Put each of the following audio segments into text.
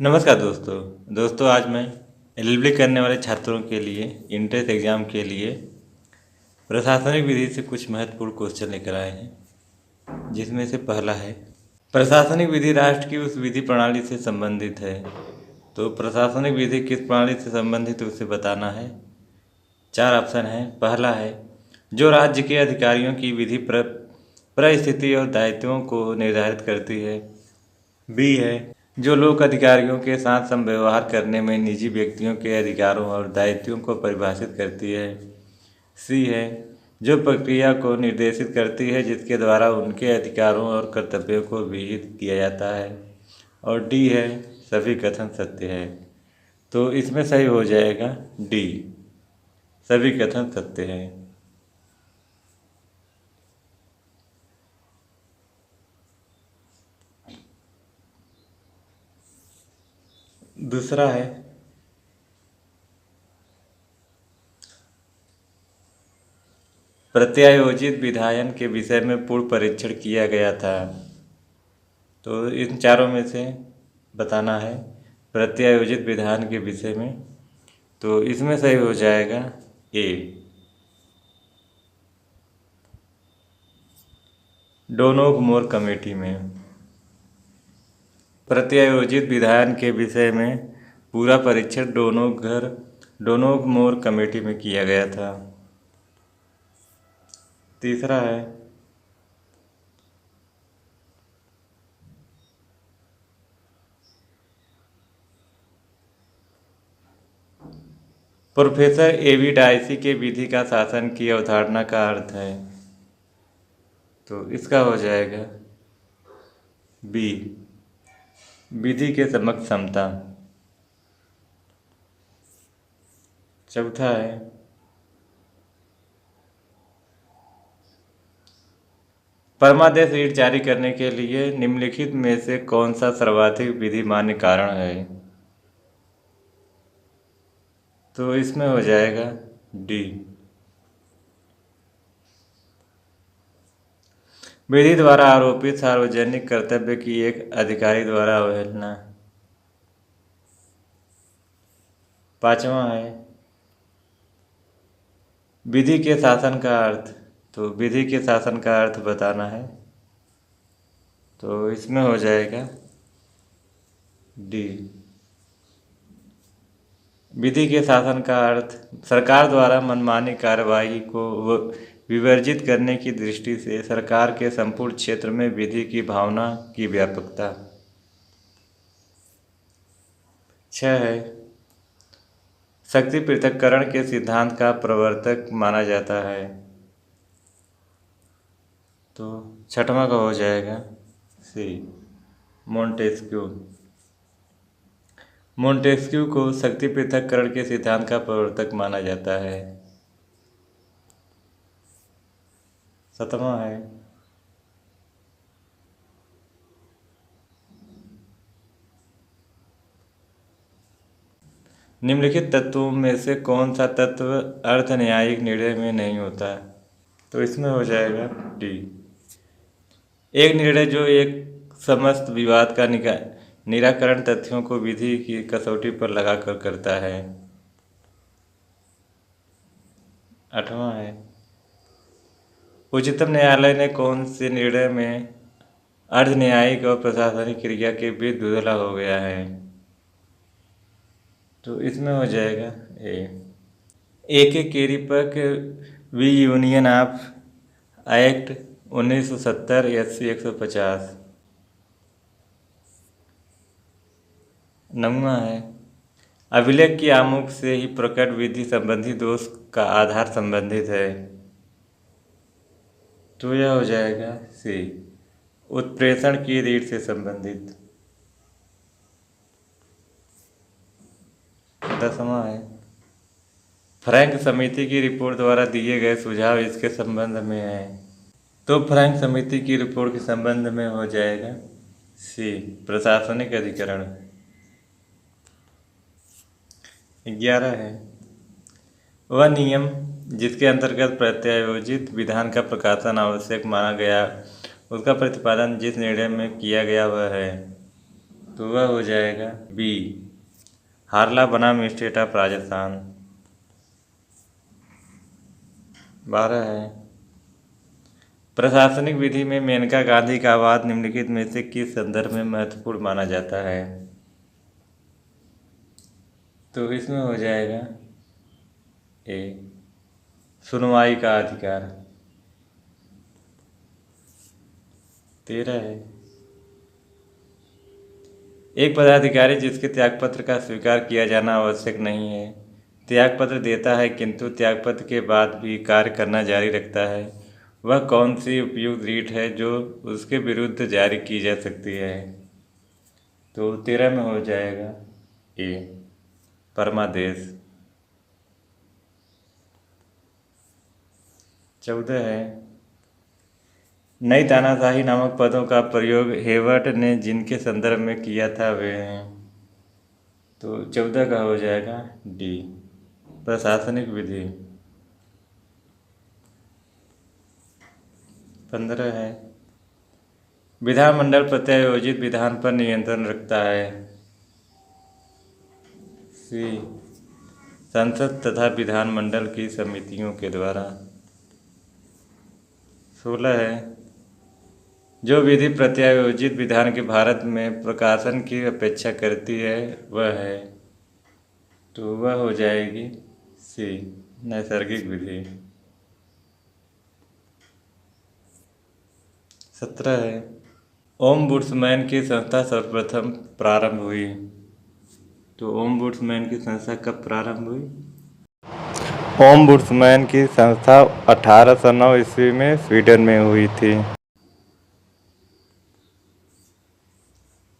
नमस्कार दोस्तों आज मैं एलएलबी करने वाले छात्रों के लिए इंट्रेंस एग्ज़ाम के लिए प्रशासनिक विधि से कुछ महत्वपूर्ण क्वेश्चन लेकर आए हैं, जिसमें से पहला है प्रशासनिक विधि राष्ट्र की उस विधि प्रणाली से संबंधित है। तो प्रशासनिक विधि किस प्रणाली से संबंधित है उसे बताना है। 4 ऑप्शन हैं। पहला है जो राज्य के अधिकारियों की विधि परिस्थिति और दायित्वों को निर्धारित करती है। बी है जो लोक अधिकारियों के साथ समव्यवहार करने में निजी व्यक्तियों के अधिकारों और दायित्वों को परिभाषित करती है। सी है जो प्रक्रिया को निर्देशित करती है जिसके द्वारा उनके अधिकारों और कर्तव्यों को विहित किया जाता है। और डी है सभी कथन सत्य है। तो इसमें सही हो जाएगा डी, सभी कथन सत्य है। दूसरा है प्रत्यायोजित विधायन के विषय में पूर्ण परीक्षण किया गया था। तो इन चारों में से बताना है प्रत्यायोजित विधान के विषय में। तो इसमें सही हो जाएगा ए, डोनोगमोर कमेटी में प्रत्यायोजित विधान के विषय में पूरा परीक्षण डोनोगमोर कमेटी में किया गया था। तीसरा है प्रोफेसर एवी डायसी के विधि का शासन की अवधारणा का अर्थ है। तो इसका हो जाएगा बी, विधि के समक्ष समता। चौथा है परमादेश रीट जारी करने के लिए निम्नलिखित में से कौन सा सर्वाधिक विधि मान्य कारण है। तो इसमें हो जाएगा डी, विधि द्वारा आरोपित सार्वजनिक कर्तव्य की एक अधिकारी द्वारा अवहेलना। पांचवा है विधि के शासन का अर्थ। तो विधि के शासन का अर्थ बताना है। तो इसमें हो जाएगा डी, विधि के शासन का अर्थ सरकार द्वारा मनमानी कार्रवाई को विवर्जित करने की दृष्टि से सरकार के संपूर्ण क्षेत्र में विधि की भावना की व्यापकता। 6 है शक्ति पृथक्करण के सिद्धांत का प्रवर्तक माना जाता है। तो छठवां का हो जाएगा सी, मोंटेस्क्यू। मोंटेस्क्यू को शक्ति पृथक्करण के सिद्धांत का प्रवर्तक माना जाता है। 7वां है निम्नलिखित तत्वों में से कौन सा तत्व अर्ध न्यायिक निर्णय में नहीं होता। तो इसमें हो जाएगा डी, एक निर्णय जो एक समस्त विवाद का निराकरण तथ्यों को विधि की कसौटी पर लगाकर करता है। 8वां है उच्चतम न्यायालय ने कौन से निर्णय में अर्ध न्यायिक और प्रशासनिक क्रिया के बीच धुंधला हो गया है। तो इसमें हो जाएगा A K Kraipak v union of act 1970 SC 150। 9वां है अभिलेख की आमुख से ही प्रकट विधि संबंधी दोष का आधार संबंधित है। तो यह हो जाएगा सी, उत्प्रेषण की रीढ़ से संबंधित। 10वां है फ्रैंक समिति की रिपोर्ट द्वारा दिए गए सुझाव इसके संबंध में है। तो फ्रैंक समिति की रिपोर्ट के संबंध में हो जाएगा सी, प्रशासनिक अधिकरण। 11 है वह नियम जिसके अंतर्गत प्रत्यायोजित विधान का प्रकाशन आवश्यक माना गया उसका प्रतिपादन जिस निर्णय में किया गया वह है। तो वह हो जाएगा बी, हारला बनाम स्टेट ऑफ राजस्थान। 12 है, प्रशासनिक विधि में मेनका गांधी का वाद निम्नलिखित में से किस संदर्भ में महत्वपूर्ण माना जाता है? तो इसमें हो जाएगा ए, सुनवाई का अधिकार। 13 है, एक पदाधिकारी जिसके त्यागपत्र का स्वीकार किया जाना आवश्यक नहीं है, त्यागपत्र देता है किंतु त्यागपत्र के बाद भी कार्य करना जारी रखता है, वह कौन सी उपयुक्त रीट है जो उसके विरुद्ध जारी की जा सकती है? तो 13 में हो जाएगा ए, परमादेश। 14 है, नई तानाशाही नामक पदों का प्रयोग हेवर्ट ने जिनके संदर्भ में किया था वे हैं। तो 14 का हो जाएगा डी, प्रशासनिक विधि। 15 है, विधानमंडल प्रत्यायोजित विधान पर नियंत्रण रखता है। सी, संसद तथा विधानमंडल की समितियों के द्वारा। 16 है, जो विधि प्रत्यायोजित विधान के भारत में प्रकाशन की अपेक्षा करती है वह है। तो वह हो जाएगी सी, नैसर्गिक विधि। 17 है, ओमबुड्समैन की संस्था सर्वप्रथम प्रारंभ हुई। तो ओमबुड्समैन की संस्था कब प्रारंभ हुई? ओमबुड्समैन की संस्था 1809 ईस्वी में स्वीडन में हुई थी।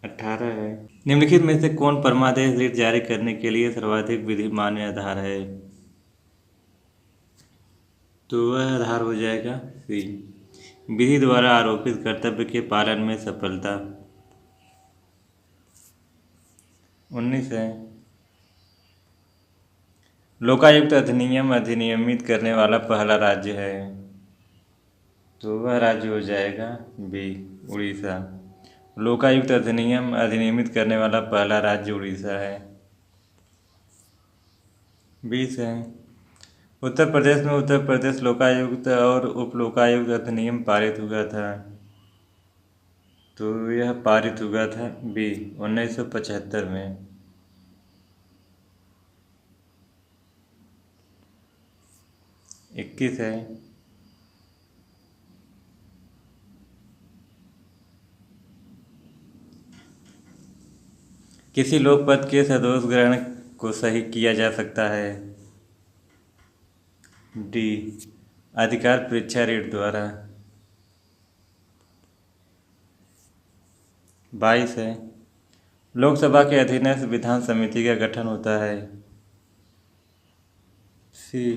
18 है, निम्नलिखित में से कौन परमादेश रीट जारी करने के लिए सर्वाधिक विधि मान्य आधार है? तो वह आधार हो जाएगा सी, विधि द्वारा आरोपित कर्तव्य के पालन में सफलता। 19 है, लोकायुक्त अधिनियम अधिनियमित करने वाला पहला राज्य है। तो वह राज्य हो जाएगा बी, उड़ीसा। लोकायुक्त अधिनियम अधिनियमित करने वाला पहला राज्य उड़ीसा है। 20 है, उत्तर प्रदेश में उत्तर प्रदेश लोकायुक्त और उप लोकायुक्त अधिनियम पारित हुआ था। तो यह पारित हुआ था बी, 1975 में। 21 है, किसी लोकपद के सदोष ग्रहण को सही किया जा सकता है। डी, अधिकार परीक्षा रीट द्वारा। 22 है, लोकसभा के अधीनस्थ विधान समिति का गठन होता है। सी,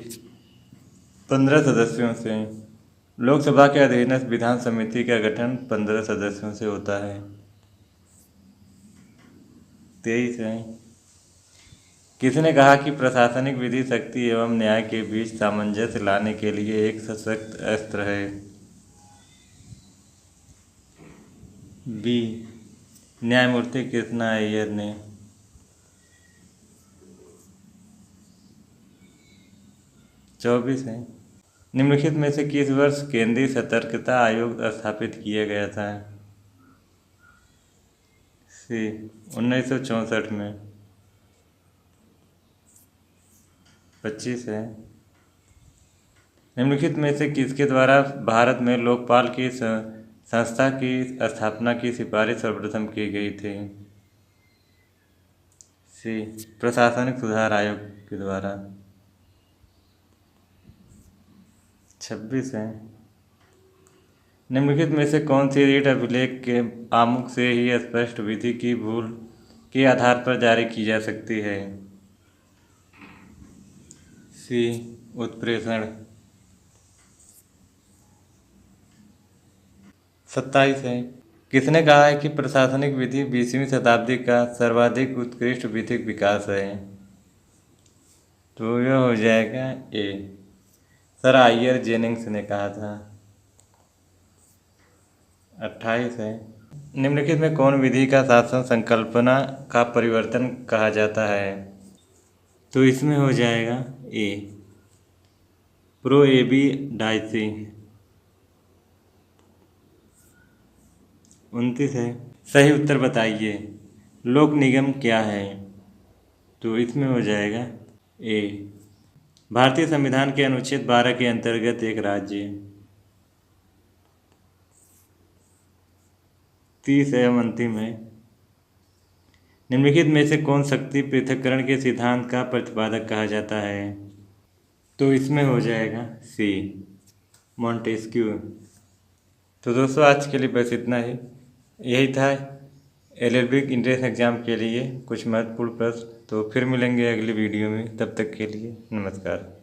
15 सदस्यों से। लोकसभा के अधीनस्थ विधान समिति का गठन 15 सदस्यों से होता है। 23 है, किसने कहा कि प्रशासनिक विधि शक्ति एवं न्याय के बीच सामंजस्य लाने के लिए एक सशक्त अस्त्र है? बी, न्यायमूर्ति कृष्णा अय्यर ने। 24 है, निम्नलिखित में से किस वर्ष केंद्रीय सतर्कता आयोग स्थापित किया गया था? सी, 1964 में। 25 है, निम्नलिखित में से किसके द्वारा भारत में लोकपाल की संस्था की स्थापना की सिफारिश सर्वप्रथम की गई थी? सी, प्रशासनिक सुधार आयोग के द्वारा। 26 है, निम्नलिखित में से कौन सी रीट अभिलेख के आमुख से ही स्पष्ट विधि की भूल के आधार पर जारी की जा सकती है? सी, उत्प्रेषण। 27 है, किसने कहा है कि प्रशासनिक विधि 20वीं शताब्दी का सर्वाधिक उत्कृष्ट विधिक विकास है? तो यह हो जाएगा ए, सर आयर जेनिंग्स ने कहा था। 28 है, निम्नलिखित में कौन विधि का शासन संकल्पना का परिवर्तन कहा जाता है? तो इसमें हो जाएगा ए, प्रोएबी डायसी। 29 है। सही उत्तर बताइए, लोक निगम क्या है? तो इसमें हो जाएगा ए, भारतीय संविधान के अनुच्छेद 12 के अंतर्गत एक राज्य। 30 है, अंतिम है। निम्नलिखित में से कौन शक्ति पृथक्करण के सिद्धांत का प्रतिपादक कहा जाता है? तो इसमें हो जाएगा सी, मॉन्टेस्क्यू। तो दोस्तों आज के लिए बस इतना ही। यही था एलएलबी इंट्रेंस एग्ज़ाम के लिए कुछ महत्वपूर्ण प्रश्न। तो फिर मिलेंगे अगली वीडियो में, तब तक के लिए नमस्कार।